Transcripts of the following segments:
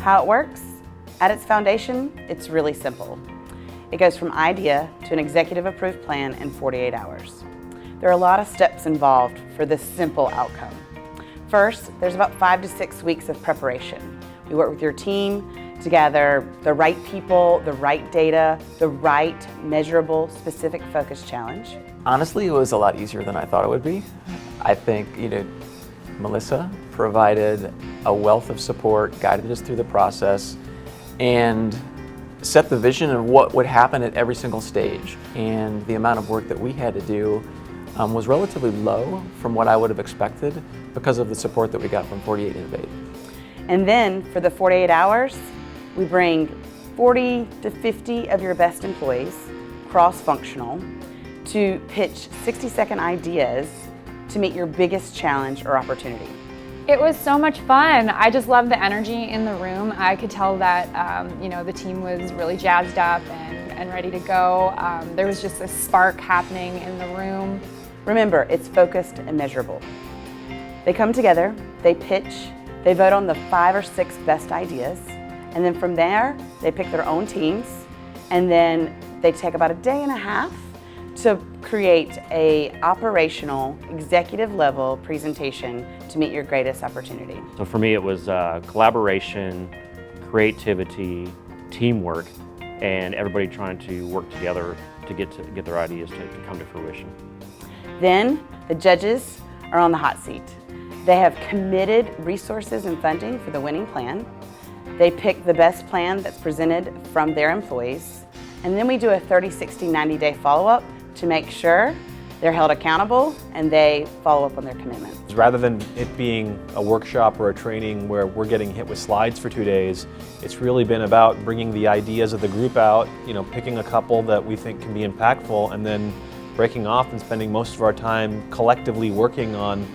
How it works? At its foundation, it's really simple. It goes from idea to an executive approved plan in 48 hours. There are a lot of steps involved for this simple outcome. First, there's about 5 to 6 weeks of preparation. You work with your team to gather the right people, the right data, the right measurable, specific focus challenge. Honestly, it was a lot easier than I thought it would be. I think, Melissa provided a wealth of support, guided us through the process, and set the vision of what would happen at every single stage. And the amount of work that we had to do was relatively low from what I would have expected because of the support that we got from 48 Innovate. And then for the 48 hours, we bring 40 to 50 of your best employees, cross-functional, to pitch 60-second ideas to meet your biggest challenge or opportunity. It was so much fun. I just loved the energy in the room. I could tell that the team was really jazzed up and ready to go. There was just a spark happening in the room. Remember, it's focused and measurable. They come together, they pitch, they vote on the 5 or 6 best ideas, and then from there, they pick their own teams, and then they take about a day and a half to create a operational, executive level presentation to meet your greatest opportunity. So for me, it was collaboration, creativity, teamwork, and everybody trying to work together to get their ideas to come to fruition. Then the judges are on the hot seat. They have committed resources and funding for the winning plan. They pick the best plan that's presented from their employees. And then we do a 30, 60, 90-day follow-up to make sure they're held accountable and they follow up on their commitments. Rather than it being a workshop or a training where we're getting hit with slides for 2 days, it's really been about bringing the ideas of the group out, picking a couple that we think can be impactful, and then breaking off and spending most of our time collectively working on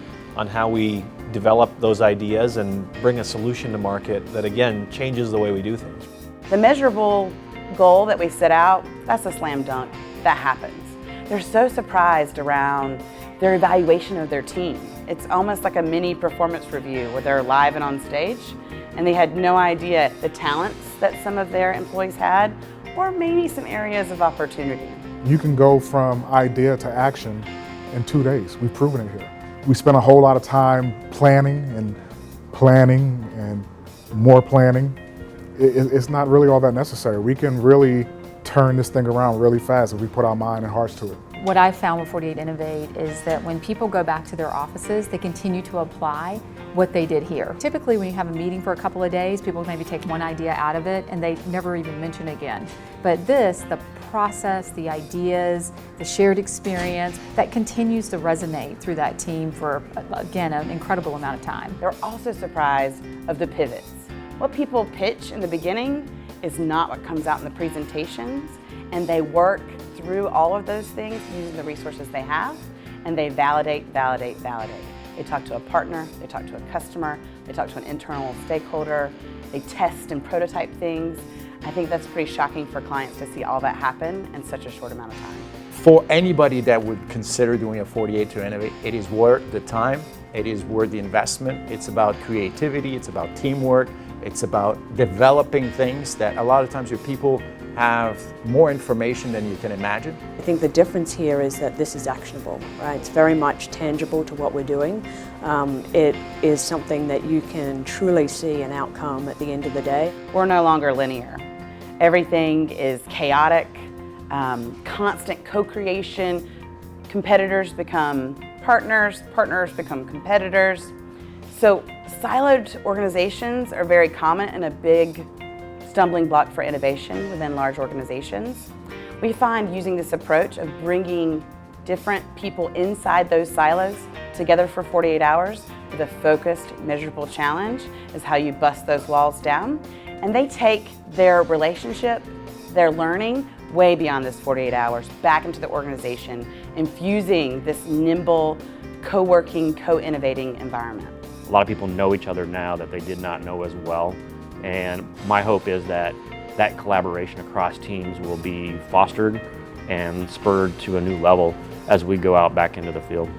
how we develop those ideas and bring a solution to market that, again, changes the way we do things. The measurable goal that we set out, that's a slam dunk. That happens. They're so surprised around their evaluation of their team. It's almost like a mini performance review where they're live and on stage, and they had no idea the talents that some of their employees had, or maybe some areas of opportunity. You can go from idea to action in 2 days. We've proven it here. We spent a whole lot of time planning and more planning. It's not really all that necessary. We can really turn this thing around really fast if we put our mind and hearts to it. What I've found with 48 Innovate is that when people go back to their offices, they continue to apply what they did here. Typically when you have a meeting for a couple of days, people maybe take one idea out of it and they never even mention it again. But the process, the ideas, the shared experience, that continues to resonate through that team for, again, an incredible amount of time. They're also surprised of the pivots. What people pitch in the beginning is not what comes out in the presentations, and they work through all of those things using the resources they have, and they validate. They talk to a partner, they talk to a customer, they talk to an internal stakeholder, they test and prototype things. I think that's pretty shocking for clients to see all that happen in such a short amount of time. For anybody that would consider doing a 48 to Innovate, it is worth the time, it is worth the investment. It's about creativity, it's about teamwork, it's about developing things that a lot of times your people have more information than you can imagine. I think the difference here is that this is actionable, right? It's very much tangible to what we're doing. It is something that you can truly see an outcome at the end of the day. We're no longer linear. Everything is chaotic, constant co-creation. Competitors become partners, partners become competitors. So siloed organizations are very common and a big stumbling block for innovation within large organizations. We find using this approach of bringing different people inside those silos together for 48 hours with a focused, measurable challenge is how you bust those walls down. And they take their relationship, their learning, way beyond this 48 hours, back into the organization, infusing this nimble, co-working, co-innovating environment. A lot of people know each other now that they did not know as well. And my hope is that that collaboration across teams will be fostered and spurred to a new level as we go out back into the field.